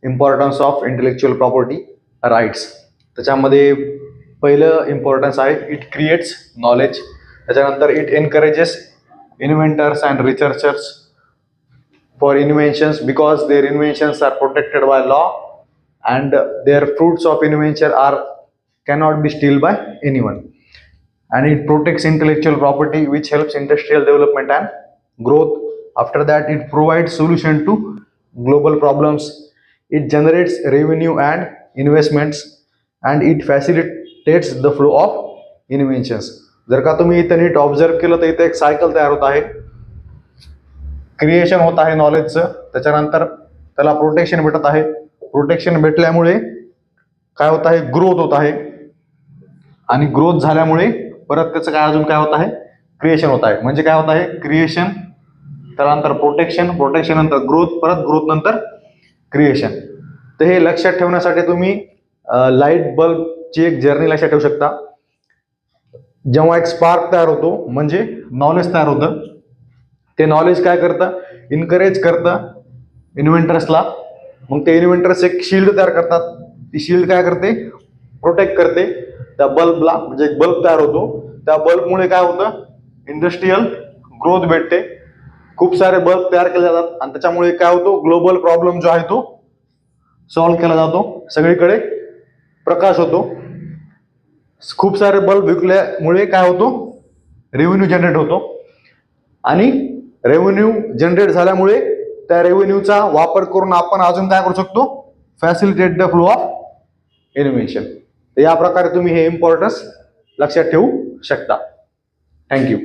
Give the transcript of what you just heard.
Importance of intellectual property rights. त्याच्यामध्ये पहिलं importance आहे इट क्रिएट्स नॉलेज. त्याच्यानंतर it encourages inventors and researchers for inventions because their inventions are protected by law and their fruits of invention are cannot be stolen by anyone. And it protects intellectual property which helps industrial development and growth. After that, it provides solution to global problems. It generates revenue and investments and it facilitates the flow of inventions. जर का तुम्ही इथे नीट observe केलं तर इथे एक cycle तयार होत आहे. क्रिएशन होत आहे नॉलेजचं, त्याच्यानंतर त्याला प्रोटेक्शन भेटत आहे. प्रोटेक्शन भेटल्यामुळे काय होत आहे, ग्रोथ होत आहे आणि ग्रोथ झाल्यामुळे परत त्याचं काय अजून काय होत आहे, क्रिएशन होत आहे. म्हणजे काय होत आहे, क्रिएशन त्यानंतर प्रोटेक्शन, प्रोटेक्शन नंतर ग्रोथ, परत ग्रोथ नंतर क्रिएशन. तर हे लक्षात ठेवण्यासाठी तुम्ही लाईट बल्बची एक जर्नी लक्षात ठेवू शकता. जेव्हा एक स्पार्क तयार होतो म्हणजे नॉलेज तयार होतं. ते नॉलेज काय करतं, इन्करेज करतं इन्व्हेंटर्सला. मग ते इन्व्हेंटर्स एक शिल्ड तयार करतात. ती शिल्ड काय करते, प्रोटेक्ट करते त्या बल्बला. म्हणजे एक बल्ब तयार होतो, त्या बल्बमुळे काय होतं, इंडस्ट्रियल ग्रोथ भेटते. खूप सारे बल्ब तयार केले जातात आणि त्याच्यामुळे काय होतो, ग्लोबल प्रॉब्लेम जो आहे तो सॉल्व्ह केला जातो. सगळीकडे प्रकाश होतो. खूप सारे बल्ब विकल्यामुळे काय होतो, रेव्हेन्यू जनरेट होतो आणि रेव्हेन्यू जनरेट झाल्यामुळे त्या रेव्हेन्यूचा वापर करून आपण अजून काय करू शकतो, facilitate the flow of invention. तर या प्रकारे तुम्ही हे इम्पॉर्टन्स लक्षात ठेवू शकता. थँक्यू.